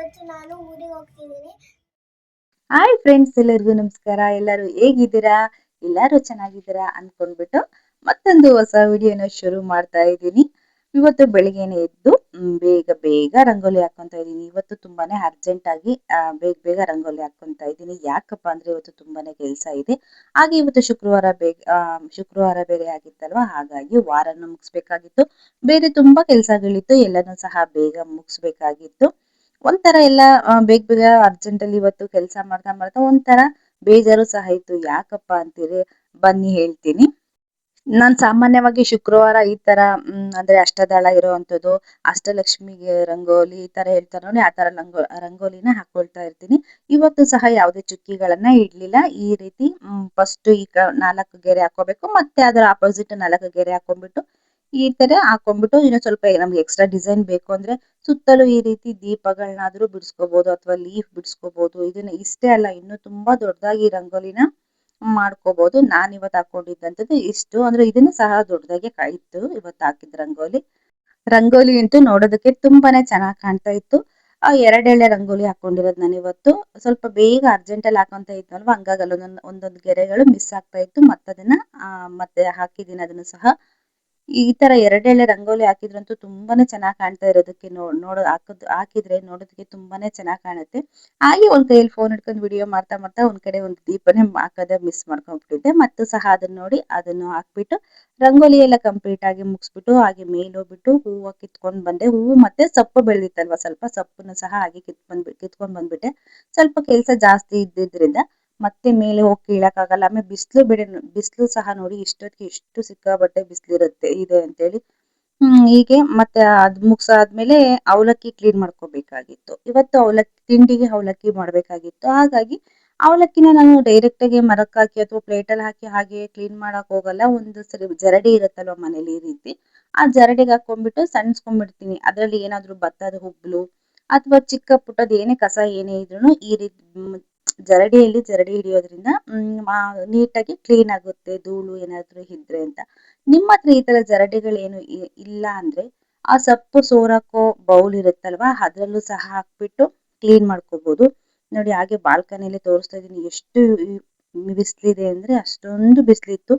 ಇವತ್ತು ನಾನು ಊರಿಗೆ ಹೋಗ್ತಿದ್ದೀನಿ. ಹಾಯ್ ಫ್ರೆಂಡ್ಸ್, ಎಲ್ಲರಿಗೂ ನಮಸ್ಕಾರ. ಎಲ್ಲರೂ ಹೇಗಿದ್ದೀರಾ? ಎಲ್ಲರೂ ಚೆನ್ನಾಗಿದ್ದೀರಾ ಅನ್ಕೊಂಡ್ಬಿಟ್ಟು ಮತ್ತೊಂದು ಹೊಸ ವಿಡಿಯೋನ ಶುರು ಮಾಡ್ತಾ ಇದ್ದೀನಿ. ಇವತ್ತು ಬೆಳಿಗ್ಗೆನೆ ಎದ್ದು ಬೇಗ ಬೇಗ ರಂಗೋಲಿ ಹಾಕೊಂತ ಇದ್ದೀನಿ. ಇವತ್ತು ತುಂಬಾನೇ ಅರ್ಜೆಂಟ್ ಆಗಿ ಬೇಗ ಬೇಗ ರಂಗೋಲಿ ಹಾಕೊಂತ ಇದ್ದೀನಿ. ಯಾಕಪ್ಪ ಅಂದ್ರೆ ಇವತ್ತು ತುಂಬಾನೇ ಕೆಲಸ ಇದೆ. ಹಾಗೆ ಇವತ್ತು ಶುಕ್ರವಾರ ಬೇರೆ ಆಗಿತ್ತಲ್ವಾ, ಹಾಗಾಗಿ ವಾರನ ಮುಗಿಸ್ಬೇಕಾಗಿತ್ತು. ಬೇರೆ ತುಂಬಾ ಕೆಲಸಗಳಿತ್ತು, ಎಲ್ಲನೂ ಸಹ ಬೇಗ ಮುಗಿಸ್ಬೇಕಾಗಿತ್ತು. ಒಂಥರ ಎಲ್ಲ ಬೇಗ ಬೇಗ ಅರ್ಜೆಂಟ್ ಅಲ್ಲಿ ಇವತ್ತು ಕೆಲಸ ಮಾಡ್ತಾ ಮಾಡ್ತಾ ಒಂಥರ ಬೇಜಾರು ಸಹ ಇತ್ತು. ಯಾಕಪ್ಪ ಅಂತೀರಿ, ಬನ್ನಿ ಹೇಳ್ತೀನಿ. ನಾನ್ ಸಾಮಾನ್ಯವಾಗಿ ಶುಕ್ರವಾರ ಈ ತರ ಅಂದ್ರೆ ಅಷ್ಟದಳ ಇರುವಂತದ್ದು, ಅಷ್ಟಲಕ್ಷ್ಮಿಗೆ ರಂಗೋಲಿ ಈ ತರ ಹೇಳ್ತಾರೆ ನೋಡಿ, ಆ ತರ ರಂಗೋಲಿನ ಹಾಕೊಳ್ತಾ ಇರ್ತೀನಿ. ಇವತ್ತು ಸಹ ಯಾವುದೇ ಚುಕ್ಕಿಗಳನ್ನ ಇಡ್ಲಿಲ್ಲ. ಈ ರೀತಿ ಫಸ್ಟ್ ಈಗ 4 ಗೆರೆ ಹಾಕೋಬೇಕು, ಮತ್ತೆ ಅದರ ಆಪೋಸಿಟ್ 4 ಗೆರೆ ಹಾಕೊಂಡ್ಬಿಟ್ಟು ಈ ತರ ಹಾಕೊಂಡ್ಬಿಟ್ಟು, ಇನ್ನು ಸ್ವಲ್ಪ ನಮ್ಗೆ ಎಕ್ಸ್ಟ್ರಾ ಡಿಸೈನ್ ಬೇಕು ಅಂದ್ರೆ ಸುತ್ತಲೂ ಈ ರೀತಿ ದೀಪಗಳನ್ನಾದ್ರೂ ಬಿಡಿಸ್ಕೋಬಹುದು ಅಥವಾ ಲೀಫ್ ಬಿಡಿಸ್ಕೋಬಹುದು. ಇದನ್ನ ಇಷ್ಟೇ ಅಲ್ಲ, ಇನ್ನು ತುಂಬಾ ದೊಡ್ಡದಾಗಿ ರಂಗೋಲಿನ ಮಾಡ್ಕೋಬಹುದು. ನಾನ್ ಇವತ್ತು ಹಾಕೊಂಡಿದ್ದಂಥದ್ದು ಇಷ್ಟು, ಅಂದ್ರೆ ಇದನ್ನು ಸಹ ದೊಡ್ಡದಾಗಿ ಇತ್ತು ಇವತ್ತು ಹಾಕಿದ ರಂಗೋಲಿ. ರಂಗೋಲಿ ಅಂತೂ ನೋಡೋದಕ್ಕೆ ತುಂಬಾನೇ ಚೆನ್ನಾಗಿ ಕಾಣ್ತಾ ಇತ್ತು. ಎರಡೆಳೆ ರಂಗೋಲಿ ಹಾಕೊಂಡಿರೋದು ನಾನು ಇವತ್ತು. ಸ್ವಲ್ಪ ಬೇಗ ಅರ್ಜೆಂಟ್ ಅಲ್ಲಿ ಹಾಕೊಂತ ಇದ್ನಲ್ವಾ, ಹಂಗಾಗಿ ಒಂದೊಂದು ಗೆರೆಗಳು ಮಿಸ್ ಆಗ್ತಾ ಇತ್ತು. ಮತ್ತದನ್ನ ಮತ್ತೆ ಹಾಕಿದ್ದೀನಿ ಅದನ್ನು ಸಹ. ಈ ತರ ಎರಡೆಳೆ ರಂಗೋಲಿ ಹಾಕಿದ್ರಂತೂ ತುಂಬಾನೇ ಚೆನ್ನಾಗಿ ಕಾಣ್ತಾ ಇರೋದಕ್ಕೆ ಹಾಕಿದ್ರೆ ನೋಡೋದಕ್ಕೆ ತುಂಬಾನೇ ಚೆನ್ನಾಗಿ ಕಾಣುತ್ತೆ. ಹಾಗೆ ಒಂದ್ ಕೈಯಲ್ಲಿ ಫೋನ್ ಹಿಡ್ಕೊಂಡು ವಿಡಿಯೋ ಮಾಡ್ತಾ ಮಾಡ್ತಾ ಒಂದ್ ಕಡೆ ಒಂದು ದೀಪನೇ ಹಾಕದೆ ಮಿಸ್ ಮಾಡ್ಕೊಂಡ್ಬಿಟ್ಟಿದ್ದೆ. ಮತ್ತು ಸಹ ಅದನ್ನ ನೋಡಿ ಅದನ್ನು ಹಾಕ್ಬಿಟ್ಟು ರಂಗೋಲಿ ಎಲ್ಲ ಕಂಪ್ಲೀಟ್ ಆಗಿ ಮುಗಿಸ್ಬಿಟ್ಟು ಹಾಗೆ ಮೇಲೆ ಹೋಗ್ಬಿಟ್ಟು ಹೂವು ಕಿತ್ಕೊಂಡ್ ಬಂದೆ. ಹೂವು ಮತ್ತೆ ಸೊಪ್ಪು ಬೆಳೆದಿತ್ತಲ್ವಾ, ಸ್ವಲ್ಪ ಸೊಪ್ಪನ್ನು ಸಹ ಹಾಗೆ ಕಿತ್ಕೊಂಡ್ ಬಂದ್ಬಿಟ್ಟೆ. ಸ್ವಲ್ಪ ಕೆಲಸ ಜಾಸ್ತಿ ಇದ್ದಿದ್ರಿಂದ ಮತ್ತೆ ಮೇಲೆ ಹೋಗಿ ಕೀಳಕ್ಕಾಗಲ್ಲ. ಆಮೇಲೆ ಬಿಸಿಲು ಸಹ ನೋಡಿ ಇಷ್ಟೊತ್ತಿಗೆ ಎಷ್ಟು ಸಿಕ್ಕಾಬಟ್ಟೆ ಇದೆ ಅಂತೇಳಿ. ಹೀಗೆ ಮತ್ತೆ ಅದ್ ಮುಗ್ಸಾದ್ಮೇಲೆ ಅವಲಕ್ಕಿ ಕ್ಲೀನ್ ಮಾಡ್ಕೋಬೇಕಾಗಿತ್ತು. ಇವತ್ತು ತಿಂಡಿಗೆ ಅವಲಕ್ಕಿ ಮಾಡ್ಬೇಕಾಗಿತ್ತು. ಹಾಗಾಗಿ ಅವಲಕ್ಕಿನ ನಾನು ಡೈರೆಕ್ಟ್ ಆಗಿ ಮರಕ್ ಹಾಕಿ ಅಥವಾ ಪ್ಲೇಟಲ್ಲಿ ಹಾಕಿ ಹಾಗೆ ಕ್ಲೀನ್ ಮಾಡಕ್ ಹೋಗಲ್ಲ. ಒಂದು ಸರಿ ಜರಡಿ ಇರುತ್ತಲ್ವ ಮನೇಲಿ, ಈ ರೀತಿ ಆ ಜರಡಿಗೆ ಹಾಕೊಂಡ್ಬಿಟ್ಟು ಸಣ್ಸ್ಕೊಂಡ್ಬಿಡ್ತೀನಿ. ಅದ್ರಲ್ಲಿ ಏನಾದ್ರು ಭತ್ತದ ಹುಬ್ಲು ಅಥವಾ ಚಿಕ್ಕ ಪುಟ್ಟದ ಏನೇ ಕಸ ಏನೇ ಇದ್ರು ಈ ರೀತಿ ಜರಡಿ ಹಿಡಿಯೋದ್ರಿಂದ ನೀಟಾಗಿ ಕ್ಲೀನ್ ಆಗುತ್ತೆ, ಧೂಳು ಏನಾದ್ರು ಇದ್ರೆ ಅಂತ. ನಿಮ್ಮ ಹತ್ರ ಈ ತರ ಜರಡಿಗಳೇನು ಇಲ್ಲ ಅಂದ್ರೆ ಆ ಸೊಪ್ಪು ಸೋರಕೋ ಬೌಲ್ ಇರುತ್ತಲ್ವಾ, ಅದ್ರಲ್ಲೂ ಸಹ ಹಾಕ್ಬಿಟ್ಟು ಕ್ಲೀನ್ ಮಾಡ್ಕೋಬಹುದು. ನೋಡಿ ಹಾಗೆ ಬಾಲ್ಕನಿಯಲ್ಲಿ ತೋರಿಸ್ತಾ ಇದೀನಿ. ಎಷ್ಟು ಬಿಸಿಲಿದೆ ಅಂದ್ರೆ ಅಷ್ಟೊಂದು ಬಿಸಿಲಿತ್ತು.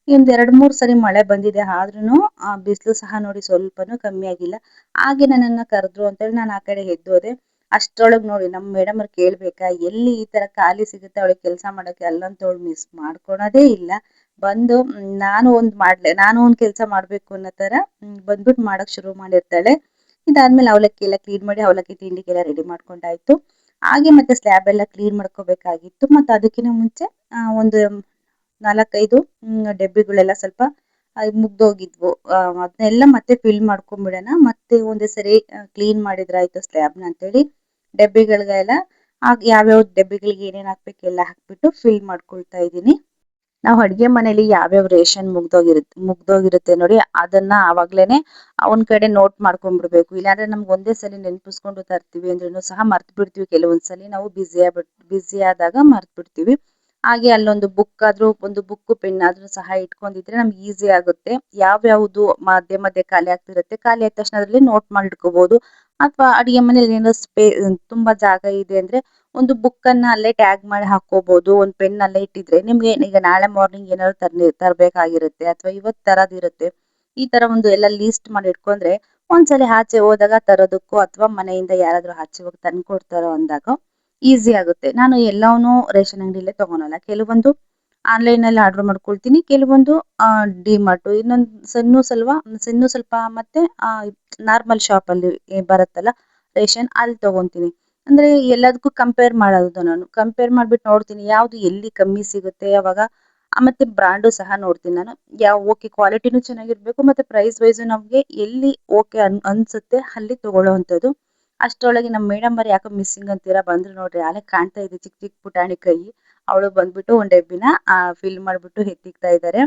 ಒಂದ್ 2-3 ಸರಿ ಮಳೆ ಬಂದಿದೆ, ಆದ್ರೂ ಆ ಬಿಸಿಲು ಸಹ ನೋಡಿ ಸ್ವಲ್ಪನೂ ಕಮ್ಮಿ ಆಗಿಲ್ಲ. ಹಾಗೆ ನನ್ನನ್ನ ಕರೆದ್ರು ಅಂತೇಳಿ ನಾನು ಆ ಕಡೆ ಎದ್ದೋದೆ. ಅಷ್ಟ್ರೊಳಗ್ ನೋಡಿ ನಮ್ ಮೇಡಮ್ ಅವ್ರು ಕೇಳ್ಬೇಕಾ, ಎಲ್ಲಿ ಈ ತರ ಖಾಲಿ ಸಿಗುತ್ತೆ ಅವಳಿಗೆ ಕೆಲಸ ಮಾಡಕ್ಕೆ, ಅಲ್ಲಂತವಳು ಮಿಸ್ ಮಾಡ್ಕೊಳೋದೇ ಇಲ್ಲ. ಬಂದು ನಾನು ಒಂದ್ ಕೆಲಸ ಮಾಡ್ಬೇಕು ಅನ್ನೋ ತರ ಬಂದ್ಬಿಟ್ಟು ಮಾಡಕ್ ಶುರು ಮಾಡಿರ್ತಾಳೆ. ಇದಾದ್ಮೇಲೆ ಅವಲಕ್ಕಿ ಎಲ್ಲ ಕ್ಲೀನ್ ಮಾಡಿ ಅವಲಕ್ಕಿ ತಿಂಡಿಗೆಲ್ಲ ರೆಡಿ ಮಾಡ್ಕೊಂಡಾಯ್ತು. ಹಾಗೆ ಮತ್ತೆ ಸ್ಲ್ಯಾಬ್ ಎಲ್ಲ ಕ್ಲೀನ್ ಮಾಡ್ಕೋಬೇಕಾಗಿತ್ತು. ಮತ್ತೆ ಅದಕ್ಕಿಂತ ಮುಂಚೆ ಒಂದು 4-5 ಡಬ್ಬಿಗಳೆಲ್ಲ ಸ್ವಲ್ಪ ಮುಗ್ದೋಗಿದ್ವು. ಅದನ್ನೆಲ್ಲ ಮತ್ತೆ ಫಿಲ್ ಮಾಡ್ಕೊಂಡ್ಬಿಡೋಣ, ಮತ್ತೆ ಒಂದೇ ಸರಿ ಕ್ಲೀನ್ ಮಾಡಿದ್ರಾಯ್ತು ಸ್ಲ್ಯಾಬ್ನ ಅಂತೇಳಿ ಡಬ್ಬಿಗಳಿಗೆಲ್ಲ ಯಾವ್ಯಾವ ಡಬ್ಬಿಗಳಿಗೆ ಏನೇನ್ ಹಾಕ್ಬೇಕು ಎಲ್ಲ ಹಾಕ್ಬಿಟ್ಟು ಫಿಲ್ ಮಾಡ್ಕೊಳ್ತಾ ಇದ್ದೀನಿ. ನಾವು ಅಡ್ಗೆ ಮನೇಲಿ ಯಾವ್ಯಾವ ರೇಷನ್ ಮುಗ್ದೋಗಿರುತ್ತೆ ನೋಡಿ, ಅದನ್ನ ಆವಾಗ್ಲೇನೆ ಒಂದ್ ಕಡೆ ನೋಟ್ ಮಾಡ್ಕೊಂಡ್ಬಿಡ್ಬೇಕು. ಇಲ್ಲಾಂದ್ರೆ ನಮ್ಗೆ ಒಂದೇ ಸಲ ನೆನ್ಪಿಸ್ಕೊಂಡು ತರ್ತೀವಿ ಅಂದ್ರೂ ಸಹ ಮರ್ತ್ ಬಿಡ್ತೀವಿ. ಕೆಲವೊಂದ್ಸಲಿ ನಾವು ಬಿಸಿ ಆದಾಗ ಮರ್ತ್ ಬಿಡ್ತೀವಿ. ಹಾಗೆ ಅಲ್ಲೊಂದು ಒಂದು ಬುಕ್ ಪೆನ್ ಆದ್ರೂ ಸಹ ಇಟ್ಕೊಂಡಿದ್ರೆ ನಮ್ಗೆ ಈಸಿ ಆಗುತ್ತೆ. ಯಾವ್ಯಾವ್ದು ಮಧ್ಯೆ ಮಧ್ಯೆ ಖಾಲಿ ಆಗ್ತಿರುತ್ತೆ, ಖಾಲಿ ಆದ ತಕ್ಷಣ ಅದ್ರಲ್ಲಿ ನೋಟ್ ಮಾಡಿ ಇಟ್ಕೋಬಹುದು. ಅಥವಾ ಅಡಿಗೆ ಮನೇಲಿ ಏನಾದ್ರು ತುಂಬಾ ಜಾಗ ಇದೆ ಅಂದ್ರೆ ಒಂದು ಬುಕ್ ಅನ್ನ ಅಲ್ಲೇ ಟ್ಯಾಗ್ ಮಾಡಿ ಹಾಕೋಬಹುದು. ಒಂದ್ ಪೆನ್ ಅಲ್ಲೇ ಇಟ್ಟಿದ್ರೆ ನಿಮ್ಗೆ ಈಗ ನಾಳೆ ಮಾರ್ನಿಂಗ್ ಏನಾದ್ರು ತರಬೇಕಾಗಿರುತ್ತೆ ಅಥವಾ ಇವತ್ ತರದಿರುತ್ತೆ, ಈ ತರ ಒಂದು ಎಲ್ಲ ಲೀಸ್ಟ್ ಮಾಡಿ ಇಟ್ಕೊಂಡ್ರೆ ಒಂದ್ಸಲಿ ಆಚೆ ಹೋದಾಗ ತರೋದಕ್ಕೂ ಅಥವಾ ಮನೆಯಿಂದ ಯಾರಾದ್ರೂ ಆಚೆ ಹೋಗಿ ತಂದ್ಕೊಡ್ತಾರೋ ಅಂದಾಗ ಈಸಿ ಆಗುತ್ತೆ. ನಾನು ಎಲ್ಲವನ್ನೂ ರೇಷನ್ ಅಂಗಡಿಲೇ ತಗೊಳಲ್ಲ, ಕೆಲವೊಂದು ಆನ್ಲೈನ್ ಅಲ್ಲಿ ಆರ್ಡರ್ ಮಾಡ್ಕೊಳ್ತೀನಿ, ಕೆಲವೊಂದು ಡಿಮಾರ್ಟ್, ಇನ್ನೊಂದು ಸಣ್ಣ ಸ್ವಲ್ಪ ಮತ್ತೆ ನಾರ್ಮಲ್ ಶಾಪ್ ಅಲ್ಲಿ ಬರುತ್ತಲ್ಲ ರೇಷನ್, ಅಲ್ಲಿ ತಗೊಂತೀನಿ. ಅಂದ್ರೆ ಎಲ್ಲದಕ್ಕೂ ಕಂಪೇರ್ ಮಾಡೋದು, ನಾನು ಕಂಪೇರ್ ಮಾಡ್ಬಿಟ್ಟು ನೋಡ್ತೀನಿ ಯಾವ್ದು ಎಲ್ಲಿ ಕಮ್ಮಿ ಸಿಗುತ್ತೆ ಅವಾಗ. ಮತ್ತೆ ಬ್ರಾಂಡು ಸಹ ನೋಡ್ತೀನಿ ನಾನು, ಓಕೆ ಕ್ವಾಲಿಟಿನೂ ಚೆನ್ನಾಗಿರ್ಬೇಕು ಮತ್ತೆ ಪ್ರೈಸ್ ವೈಸ್ ನಮ್ಗೆ ಎಲ್ಲಿ ಓಕೆ ಅನ್ಸುತ್ತೆ ಅಲ್ಲಿ ತಗೊಳ್ಳೋವಂಥದ್ದು. ಅಷ್ಟರೊಳಗೆ ನಮ್ಮ ಮೇಡಮ್ ಅವ್ರು ಯಾಕೋ ಮಿಸ್ಸಿಂಗ್ ಅಂತೀರಾ, ಬಂದ್ರು ನೋಡ್ರಿ, ಅಲ್ಲೇ ಕಾಣ್ತಾ ಇದೆ ಚಿಕ್ಕ ಚಿಕ್ಕ ಪುಟಾಣಿ ಕೈ. ಅವಳು ಬಂದ್ಬಿಟ್ಟು ಒಂದ್ ಡಬ್ಬಿನ ಫಿಲ್ ಮಾಡ್ಬಿಟ್ಟು ಎತ್ತಿಕ್ತಾ ಇದ್ದಾರೆ.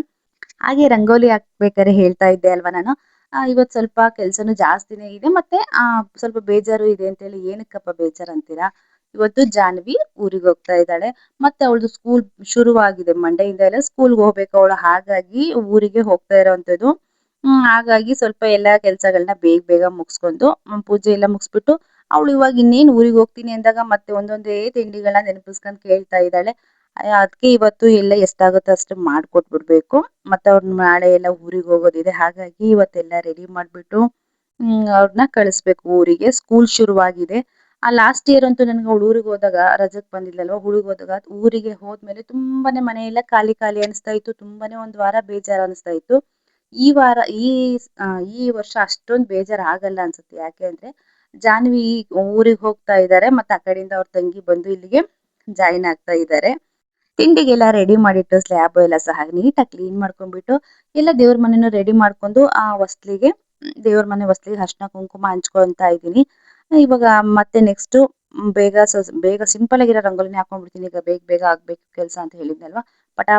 ಹಾಗೆ ರಂಗೋಲಿ ಹಾಕ್ಬೇಕಾದ್ರೆ ಹೇಳ್ತಾ ಇದ್ದೆ ಅಲ್ವಾ ನಾನು, ಇವತ್ತು ಸ್ವಲ್ಪ ಕೆಲ್ಸನೂ ಜಾಸ್ತಿನೇ ಇದೆ, ಮತ್ತೆ ಸ್ವಲ್ಪ ಬೇಜಾರು ಇದೆ ಅಂತ ಹೇಳಿ. ಏನಕ್ಕಪ್ಪ ಬೇಜಾರ್ ಅಂತೀರಾ, ಇವತ್ತು ಜಾನ್ವಿ ಊರಿಗೆ ಹೋಗ್ತಾ ಇದ್ದಾಳೆ. ಮತ್ತೆ ಅವಳದು ಸ್ಕೂಲ್ ಶುರುವಾಗಿದೆ, ಮಂಡೆಯಿಂದ ಎಲ್ಲ ಸ್ಕೂಲ್ಗೆ ಹೋಗ್ಬೇಕು ಅವಳು, ಹಾಗಾಗಿ ಊರಿಗೆ ಹೋಗ್ತಾ ಇರೋವಂಥದ್ದು. ಹಾಗಾಗಿ ಸ್ವಲ್ಪ ಎಲ್ಲ ಕೆಲಸಗಳನ್ನ ಬೇಗ ಬೇಗ ಮುಗಿಸ್ಕೊಂಡು ಪೂಜೆ ಎಲ್ಲ ಮುಗಿಸ್ಬಿಟ್ಟು ಅವಳು ಇವಾಗ ಇನ್ನೇನು ಊರಿಗೆ ಹೋಗ್ತೀನಿ ಅಂದಾಗ ಮತ್ತೆ ಒಂದೊಂದೇ ತಿಂಡಿಗಳನ್ನ ನೆನಪಿಸ್ಕೊಂಡು ಕೇಳ್ತಾ ಇದ್ದಾಳೆ. ಅದಕ್ಕೆ ಇವತ್ತು ಎಲ್ಲ ಎಷ್ಟಾಗುತ್ತೋ ಅಷ್ಟು ಮಾಡ್ಕೊಟ್ಬಿಡ್ಬೇಕು. ಮತ್ತೆ ಅವ್ರನ್ನ ನಾಳೆ ಎಲ್ಲ ಊರಿಗೆ ಹೋಗೋದಿದೆ, ಹಾಗಾಗಿ ಇವತ್ತೆಲ್ಲ ರೆಡಿ ಮಾಡಿಬಿಟ್ಟು ಅವ್ರನ್ನ ಕಳಿಸ್ಬೇಕು ಊರಿಗೆ. ಸ್ಕೂಲ್ ಶುರುವಾಗಿದೆ. ಲಾಸ್ಟ್ ಇಯರ್ ಅಂತೂ ನನಗೆ ಅವಳು ಊರಿಗೆ ಹೋದಾಗ ರಜಕ್ಕೆ ಬಂದಿಲ್ಲಲ್ವ, ಊರಿಗೆ ಹೋದಾಗ ಊರಿಗೆ ಹೋದ್ಮೇಲೆ ತುಂಬಾನೇ ಮನೆಯೆಲ್ಲ ಖಾಲಿ ಖಾಲಿ ಅನಿಸ್ತಾ ಇತ್ತು. ತುಂಬಾನೇ ಒಂದು ವಾರ ಬೇಜಾರು ಅನಿಸ್ತಾ ಇತ್ತು. ಈ ವಾರ ಈ ವರ್ಷ ಅಷ್ಟೊಂದು ಬೇಜಾರು ಆಗಲ್ಲ ಅನ್ಸುತ್ತೆ. ಯಾಕೆ ಅಂದ್ರೆ ಜಾನ್ವಿ ಊರಿಗೆ ಹೋಗ್ತಾ ಇದ್ದಾರೆ, ಮತ್ತೆ ಆ ಕಡೆಯಿಂದ ಅವ್ರ ತಂಗಿ ಬಂದು ಇಲ್ಲಿಗೆ ಜಾಯಿನ್ ಆಗ್ತಾ ಇದ್ದಾರೆ. ತಿಂಡಿಗೆಲ್ಲ ರೆಡಿ ಮಾಡಿಟ್ಟು ಸ್ಲ್ಯಾಬ್ ಎಲ್ಲ ಸಹ ನೀಟಾಗಿ ಕ್ಲೀನ್ ಮಾಡ್ಕೊಂಡ್ಬಿಟ್ಟು ಎಲ್ಲ ದೇವ್ರ ಮನೆನೂ ರೆಡಿ ಮಾಡ್ಕೊಂಡು ಆ ಹೊಸ್ಲಿಗೆ ದೇವ್ರ ಮನೆ ಹೊಸ್ಲಿಗೆ ಅರ್ಶಿನ ಕುಂಕುಮ ಹಂಚ್ಕೊಂತ ಇದ್ದೀನಿ. ಇವಾಗ ಮತ್ತೆ ನೆಕ್ಸ್ಟ್ ಬೇಗ ಸಿಂಪಲ್ ಆಗಿರೋ ರಂಗೋಲಿನೇ ಹಾಕೊಂಡ್ಬಿಡ್ತೀನಿ. ಈಗ ಬೇಗ ಬೇಗ ಆಗ್ಬೇಕು ಕೆಲಸ ಅಂತ ಹೇಳಿದ್ನಲ್ವಾ,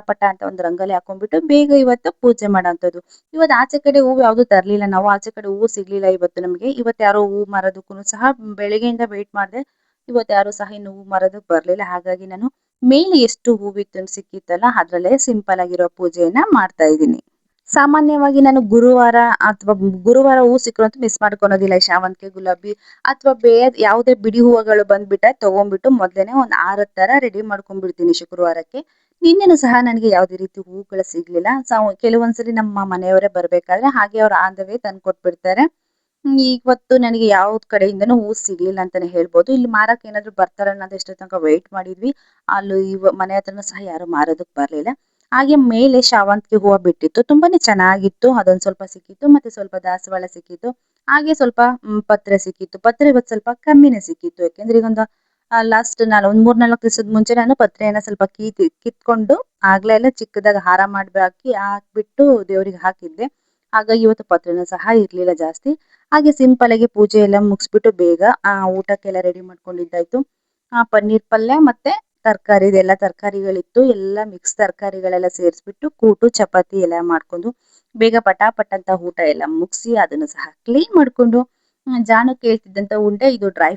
ಪಟ ಅಂತ ಒಂದು ರಂಗೋಲಿ ಹಾಕೊಂಡ್ಬಿಟ್ಟು ಬೇಗ ಇವತ್ತು ಪೂಜೆ ಮಾಡೋಂಥದ್ದು. ಇವತ್ತು ಆಚೆ ಕಡೆ ಹೂವು ಯಾವುದು ತರಲಿಲ್ಲ ನಾವು, ಆಚೆ ಕಡೆ ಹೂವು ಸಿಗ್ಲಿಲ್ಲ ಇವತ್ತು ನಮಗೆ. ಇವತ್ತು ಯಾರೋ ಹೂವು ಮಾರೋದಕ್ಕೂ ಸಹ ಬೆಳಿಗ್ಗೆಯಿಂದ ವೇಟ್ ಮಾಡಿದೆ, ಇವತ್ತು ಯಾರು ಸಹ ಇನ್ನು ಹೂವು ಮಾರೋದಕ್ಕೆ ಬರಲಿಲ್ಲ. ಹಾಗಾಗಿ ನಾನು ಮೇಲೆ ಎಷ್ಟು ಹೂವಿತ್ತು ಸಿಕ್ಕಿತ್ತಲ್ಲ ಅದ್ರಲ್ಲೇ ಸಿಂಪಲ್ ಆಗಿರೋ ಪೂಜೆಯನ್ನ ಮಾಡ್ತಾ ಇದ್ದೀನಿ. ಸಾಮಾನ್ಯವಾಗಿ ನಾನು ಗುರುವಾರ ಹೂ ಸಿಕ್ಕರಂತೂ ಮಿಸ್ ಮಾಡ್ಕೊಳೋದಿಲ್ಲ. ಶಾವಂತಿಗೆ, ಗುಲಾಬಿ ಅಥವಾ ಬೇರೆ ಯಾವುದೇ ಬಿಡಿ ಹೂವುಗಳು ಬಂದ್ಬಿಟ್ರೆ ತಗೊಂಡ್ಬಿಟ್ಟು ಮೊದಲೇನೆ ಒಂದು 6 ತರ ರೆಡಿ ಮಾಡ್ಕೊಂಡ್ಬಿಡ್ತೀನಿ ಶುಕ್ರವಾರಕ್ಕೆ. ನಿನ್ನೆನೂ ಸಹ ನನಗೆ ಯಾವುದೇ ರೀತಿ ಹೂವುಗಳು ಸಿಗ್ಲಿಲ್ಲ. ಕೆಲವೊಂದ್ಸರಿ ನಮ್ಮ ಮನೆಯವರೇ ಬರ್ಬೇಕಾದ್ರೆ ಹಾಗೆ ಅವ್ರು ಆನ್ ದ ವೇ ತಂದು ಕೊಟ್ಬಿಡ್ತಾರೆ. ಇವತ್ತು ನನಗೆ ಯಾವ ಕಡೆಯಿಂದನೂ ಹೂ ಸಿಗ್ಲಿಲ್ಲ ಅಂತಾನೆ ಹೇಳ್ಬೋದು. ಇಲ್ಲಿ ಮಾರಕ್ಕೆ ಏನಾದ್ರು ಬರ್ತಾರನ್ನ ಅಂತ ಎಷ್ಟೋ ತನಕ ವೇಟ್ ಮಾಡಿದ್ವಿ. ಅಲ್ಲಿ ಮನೆ ಹತ್ರನೂ ಸಹ ಯಾರು ಮಾರೋದಕ್ಕೆ ಬರ್ಲಿಲ್ಲ. ಹಾಗೆ ಮೇಲೆ ಶಾವಂತಿಗೆ ಹೂವು ಬಿಟ್ಟಿತ್ತು, ತುಂಬಾನೇ ಚೆನ್ನಾಗಿತ್ತು. ಅದೊಂದು ಸ್ವಲ್ಪ ಸಿಕ್ಕಿತ್ತು, ಮತ್ತೆ ಸ್ವಲ್ಪ ದಾಸವಾಳ ಸಿಕ್ಕಿತ್ತು, ಹಾಗೆ ಸ್ವಲ್ಪ ಪತ್ರೆ ಸಿಕ್ಕಿತ್ತು. ಪತ್ರೆ ಇವತ್ತು ಸ್ವಲ್ಪ ಕಮ್ಮಿನೇ ಸಿಕ್ಕಿತ್ತು, ಯಾಕೆಂದ್ರೆ ಈಗೊಂದು ಲಾಸ್ಟ್ ನಾನು ಒಂದ್ 3-4 ದಿವಸದ ಮುಂಚೆ ನಾನು ಪತ್ರೆಯನ್ನ ಸ್ವಲ್ಪ ಕಿತ್ಕೊಂಡು ಆಗ್ಲೇ ಎಲ್ಲ ಚಿಕ್ಕದಾಗ ಹಾರ ಹಾಕ್ಬಿಟ್ಟು ದೇವರಿಗೆ ಹಾಕಿದ್ದೆ. ಹಾಗಾಗಿ ಇವತ್ತು ಪತ್ರೆನೂ ಸಹ ಇರ್ಲಿಲ್ಲ ಜಾಸ್ತಿ. ಹಾಗೆ ಸಿಂಪಲ್ ಆಗಿ ಪೂಜೆ ಎಲ್ಲ ಮುಗಿಸ್ಬಿಟ್ಟು ಬೇಗ ಊಟಕ್ಕೆಲ್ಲ ರೆಡಿ ಮಾಡ್ಕೊಂಡಿದ್ದಾಯ್ತು. ಪನ್ನೀರ್ ಪಲ್ಯ ಮತ್ತೆ ತರಕಾರಿ, ಇದೆಲ್ಲ ತರಕಾರಿಗಳಿತ್ತು, ಎಲ್ಲ ಮಿಕ್ಸ್ ತರಕಾರಿಗಳೆಲ್ಲ ಸೇರಿಸ್ಬಿಟ್ಟು ಕೂಟು ಚಪಾತಿ ಎಲ್ಲ ಮಾಡ್ಕೊಂಡು ಬೇಗ ಪಟಾಪಟ್ ಅಂತ ಊಟ ಎಲ್ಲ ಮುಗಿಸಿ ಅದನ್ನು ಸಹ ಕ್ಲೀನ್ ಮಾಡ್ಕೊಂಡು ಜಾನು ಕೇಳ್ತಿದ್ದಂತ ಉಂಡೆ, ಇದು ಡ್ರೈ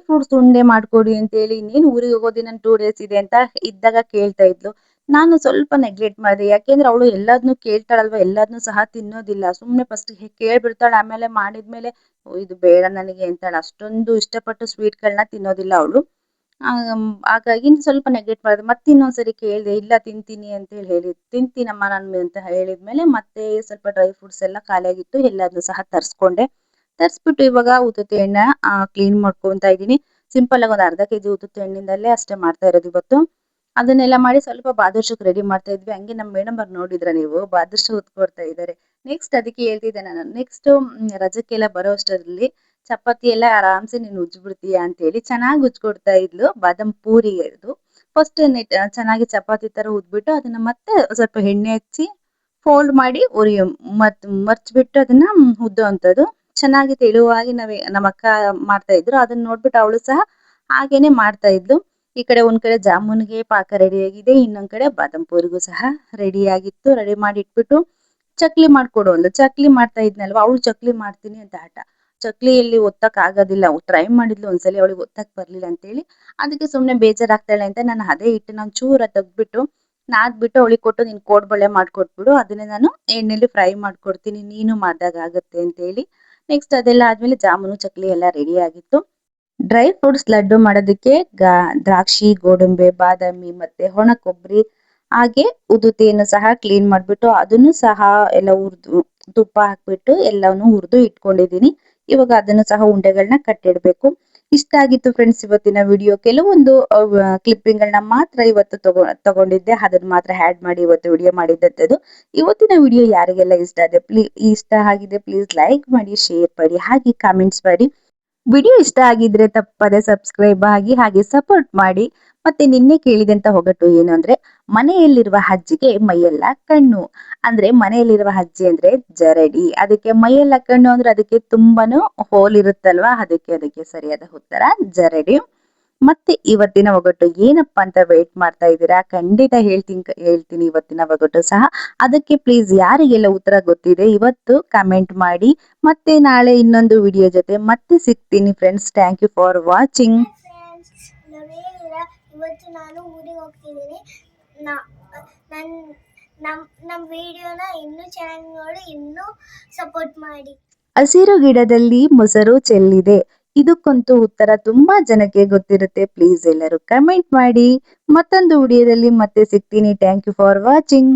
ಫ್ರೂಟ್ಸ್ ಉಂಡೆ ಮಾಡ್ಕೊಡಿ ಅಂತ ಹೇಳಿ. ಇನ್ನೇನು ಊರಿಗೆ ಹೋಗೋದಿ, ನಾನು 2 ಡೇಸ್ ಇದೆ ಅಂತ ಇದ್ದಾಗ ಕೇಳ್ತಾ ಇದ್ಲು. ನಾನು ಸ್ವಲ್ಪ ನೆಗ್ಲೆಕ್ಟ್ ಮಾಡಿದೆ, ಯಾಕೆಂದ್ರೆ ಅವಳು ಎಲ್ಲದನ್ನೂ ಕೇಳ್ತಾಳಲ್ವಾ, ಎಲ್ಲದನ್ನೂ ಸಹ ತಿನ್ನೋದಿಲ್ಲ. ಸುಮ್ಮನೆ ಫಸ್ಟ್ ಕೇಳ್ಬಿಡ್ತಾಳೆ, ಆಮೇಲೆ ಮಾಡಿದ್ಮೇಲೆ ಇದು ಬೇಡ ನನಗೆ ಅಂತಾಳೆ. ಅಷ್ಟೊಂದು ಇಷ್ಟಪಟ್ಟು ಸ್ವೀಟ್ಗಳನ್ನ ತಿನ್ನೋದಿಲ್ಲ ಅವಳು. ಹಾಗಾಗಿ ಸ್ವಲ್ಪ ನೆಗ್ಲೆಕ್ಟ್ ಮಾಡಿದೆ. ಮತ್ತೆ ಇನ್ನೊಂದ್ಸರಿ ಕೇಳಿದೆ, ಇಲ್ಲ ತಿಂತೀನಿ ಅಂತ ತಿಂತೀನಮ್ಮ ನಾನು ಅಂತ ಹೇಳಿದ್ಮೇಲೆ ಮತ್ತೆ ಸ್ವಲ್ಪ ಡ್ರೈ ಫ್ರೂಟ್ಸ್ ಎಲ್ಲ ಖಾಲಿಯಾಗಿತ್ತು, ಎಲ್ಲದನ್ನು ಸಹ ತರಿಸ್ಬಿಟ್ಟು ಇವಾಗ ಉತ್ತುತ್ತೆ ಎಣ್ಣೆ ಕ್ಲೀನ್ ಮಾಡ್ಕೊಂತ ಇದ್ದೀನಿ. ಸಿಂಪಲ್ ಆಗಿ ಒಂದು ಅರ್ಧ ಕೆಜಿ ಉತ್ತುತ್ತೆ ಎಣ್ಣಿಂದಲೇ ಅಷ್ಟೇ ಮಾಡ್ತಾ ಇರೋದು ಇವತ್ತು. ಅದನ್ನೆಲ್ಲ ಮಾಡಿ ಸ್ವಲ್ಪ ಬಾದುಷಕ್ಕೆ ರೆಡಿ ಮಾಡ್ತಾ ಇದ್ವಿ. ಹಂಗೆ ನಮ್ಮ ಮೇಡಮ್ ಅವ್ರು ನೋಡಿದ್ರ ನೀವು, ಬಾದುಷ ಉತ್ಕೊಡ್ತಾ ಇದ್ದಾರೆ. ನೆಕ್ಸ್ಟ್ ಅದಕ್ಕೆ ಹೇಳ್ತಿದ್ದೆ ನಾನು, ನೆಕ್ಸ್ಟ್ ರಜಕ್ಕೆಲ್ಲ ಬರೋ ಅಷ್ಟರಲ್ಲಿ ಚಪಾತಿ ಎಲ್ಲ ಆರಾಮ್ಸೆ ನೀನು ಉಜ್ಬಿಡ್ತೀಯ ಅಂತ ಹೇಳಿ ಚೆನ್ನಾಗಿ ಉಜ್ಕೊಡ್ತಾ ಇದ್ಲು. ಬಾದಾಮ್ ಪೂರಿ ಅದು ಫಸ್ಟ್ ಚೆನ್ನಾಗಿ ಚಪಾತಿ ತರ ಉದ್ಬಿಟ್ಟು ಅದನ್ನ ಮತ್ತೆ ಸ್ವಲ್ಪ ಎಣ್ಣೆ ಹಚ್ಚಿ ಫೋಲ್ಡ್ ಮಾಡಿ ಮರ್ಚ್ಬಿಟ್ಟು ಅದನ್ನ ಉದ್ದೋ ಅಂತದ್ದು ಚೆನ್ನಾಗಿ ತೆಳುವಾಗಿ ನಮ್ಮ ಅಕ್ಕ ಮಾಡ್ತಾ ಇದ್ರು. ಅದನ್ನ ನೋಡ್ಬಿಟ್ಟು ಅವಳು ಸಹ ಹಾಗೇನೆ ಮಾಡ್ತಾ ಇದ್ಲು. ಈ ಕಡೆ ಒಂದ್ ಕಡೆ ಜಾಮೂನ್ಗೆ ಪಾಕ ರೆಡಿ ಆಗಿದೆ, ಇನ್ನೊಂದ್ ಕಡೆ ಬಾದಾಮ್ ಪೂರಿಗೂ ಸಹ ರೆಡಿ ಆಗಿತ್ತು. ರೆಡಿ ಮಾಡಿ ಇಟ್ಬಿಟ್ಟು ಚಕ್ಲಿ ಮಾಡ್ಕೊಡು ಅಂದ್ಲು. ಚಕ್ಲಿ ಮಾಡ್ತಾ ಇದ್ನಲ್ವಾ, ಅವಳು ಚಕ್ಲಿ ಮಾಡ್ತೀನಿ ಅಂತ ಹಠ. ಚಕ್ಲಿಯಲ್ಲಿ ಒತ್ತಕ್ ಆಗೋದಿಲ್ಲ, ಟ್ರೈ ಮಾಡಿದ್ಲು ಒಂದ್ಸಲಿ, ಅವಳಿಗೆ ಒತ್ತಕ್ ಬರ್ಲಿಲ್ಲ ಅಂತ ಹೇಳಿ. ಅದಕ್ಕೆ ಸುಮ್ನೆ ಬೇಜಾರಾಗ್ತಾಳೆ ಅಂತ ನಾನು ಅದೇ ಹಿಟ್ಟನ್ನ ಚೂರ ತೆಗ್ದ್ಬಿಟ್ಟು ನಾದ್ಬಿಟ್ಟು ಅವಳಿಗೆ ಕೊಟ್ಟು, ನೀನ್ ಕೋಡ್ಬಳೆ ಮಾಡ್ಕೊಟ್ಬಿಡು, ಅದನ್ನೇ ನಾನು ಎಣ್ಣೆಲಿ ಫ್ರೈ ಮಾಡ್ಕೊಡ್ತೀನಿ, ನೀನು ಮಾಡ್ದಾಗ ಆಗುತ್ತೆ ಅಂತ ಹೇಳಿ. ನೆಕ್ಸ್ಟ್ ಅದೆಲ್ಲ ಆದ್ಮೇಲೆ ಜಾಮೂನು ಚಕ್ಲಿ ಎಲ್ಲ ರೆಡಿ ಆಗಿತ್ತು. ಡ್ರೈ ಫ್ರೂಟ್ಸ್ ಲಡ್ಡು ಮಾಡೋದಕ್ಕೆ ದ್ರಾಕ್ಷಿ, ಗೋಡಂಬಿ, ಬಾದಾಮಿ ಮತ್ತೆ ಒಣ ಕೊಬ್ಬರಿ ಹಾಗೆ ಉದುತೆಯನ್ನು ಸಹ ಕ್ಲೀನ್ ಮಾಡ್ಬಿಟ್ಟು ಅದನ್ನು ಸಹ ಎಲ್ಲ ಹುರಿದು ತುಪ್ಪ ಹಾಕ್ಬಿಟ್ಟು ಎಲ್ಲವನ್ನು ಹುರಿದು ಇಟ್ಕೊಂಡಿದ್ದೀನಿ. ಇವಾಗ ಅದನ್ನು ಸಹ ಉಂಡೆಗಳನ್ನ ಕಟ್ಟಿಡ್ಬೇಕು. ಇಷ್ಟ ಆಗಿತ್ತು ಫ್ರೆಂಡ್ಸ್ ಇವತ್ತಿನ ವಿಡಿಯೋ. ಕೆಲವೊಂದು ಕ್ಲಿಪ್ಪಿಂಗ್ ಗಳನ್ನ ಮಾತ್ರ ಇವತ್ತು ತಗೊಂಡಿದ್ದೆ, ಅದನ್ನ ಮಾತ್ರ ಆಡ್ ಮಾಡಿ ಇವತ್ತು ವಿಡಿಯೋ ಮಾಡಿದ್ದದ್ದು. ಇವತ್ತಿನ ವಿಡಿಯೋ ಯಾರಿಗೆಲ್ಲ ಇಷ್ಟ ಆಗಿದೆ ಪ್ಲೀಸ್ ಲೈಕ್ ಮಾಡಿ, ಶೇರ್ ಮಾಡಿ, ಹಾಗೆ ಕಾಮೆಂಟ್ಸ್ ಮಾಡಿ. ವಿಡಿಯೋ ಇಷ್ಟ ಆಗಿದ್ರೆ ತಪ್ಪದೆ ಸಬ್ಸ್ಕ್ರೈಬ್ ಆಗಿ ಹಾಗೆ ಸಪೋರ್ಟ್ ಮಾಡಿ. ಮತ್ತೆ ನಿನ್ನೆ ಕೇಳಿದಂತ ಒಗಟು ಏನು ಅಂದ್ರೆ, ಮನೆಯಲ್ಲಿರುವ ಅಜ್ಜಿಗೆ ಮೈಯೆಲ್ಲ ಕಣ್ಣು. ಅಂದ್ರೆ ಮನೆಯಲ್ಲಿರುವ ಅಜ್ಜಿ ಅಂದ್ರೆ ಜರಡಿ, ಅದಕ್ಕೆ ಮೈಯೆಲ್ಲ ಕಣ್ಣು ಅಂದ್ರೆ ಅದಕ್ಕೆ ತುಂಬಾನು ಹೋಲ್ ಇರುತ್ತಲ್ವಾ, ಅದಕ್ಕೆ ಸರಿಯಾದ ಉತ್ತರ ಜರಡಿ. ಮತ್ತೆ ಇವತ್ತಿನ ಒಗಟು ಏನಪ್ಪಾ ಅಂತ ವೇಟ್ ಮಾಡ್ತಾ ಇದ್ದೀರಾ, ಖಂಡಿತ ಹೇಳ್ತೀನಿ ಇವತ್ತಿನ ಒಗಟು ಸಹ. ಅದಕ್ಕೆ ಪ್ಲೀಸ್ ಯಾರಿಗೆಲ್ಲ ಉತ್ತರ ಗೊತ್ತಿದೆ ಇವತ್ತು ಕಮೆಂಟ್ ಮಾಡಿ. ಮತ್ತೆ ನಾಳೆ ಇನ್ನೊಂದು ವಿಡಿಯೋ ಜೊತೆ ಮತ್ತೆ ಸಿಗ್ತೀನಿ friends. Thank you for watching. Friends, ನಾವೇನಿಲ್ಲ, ಇವತ್ತು ನಾನು ಊರಿಗೆ ಹೋಗ್ತಿದ್ದೀನಿ. ನನ್ನ ನಮ್ಮ ವಿಡಿಯೋನ ಇನ್ನೂ ಚೆನ್ನಾಗಿ ನೋಡಿ ಇನ್ನೂ ಸಪೋರ್ಟ್ ಮಾಡಿ. ಹಸಿರು ಗಿಡದಲ್ಲಿ ಮೊಸರು ಚೆಲ್ಲಿದೆ. ಇದಕ್ಕಂತೂ ಉತ್ತರ ತುಂಬಾ ಜನಕ್ಕೆ ಗೊತ್ತಿರುತ್ತೆ. ಪ್ಲೀಸ್ ಎಲ್ಲರೂ ಕಮೆಂಟ್ ಮಾಡಿ. ಮತ್ತೊಂದು ವಿಡಿಯೋದಲ್ಲಿ ಮತ್ತೆ ಸಿಗ್ತೀನಿ. Thank you for watching.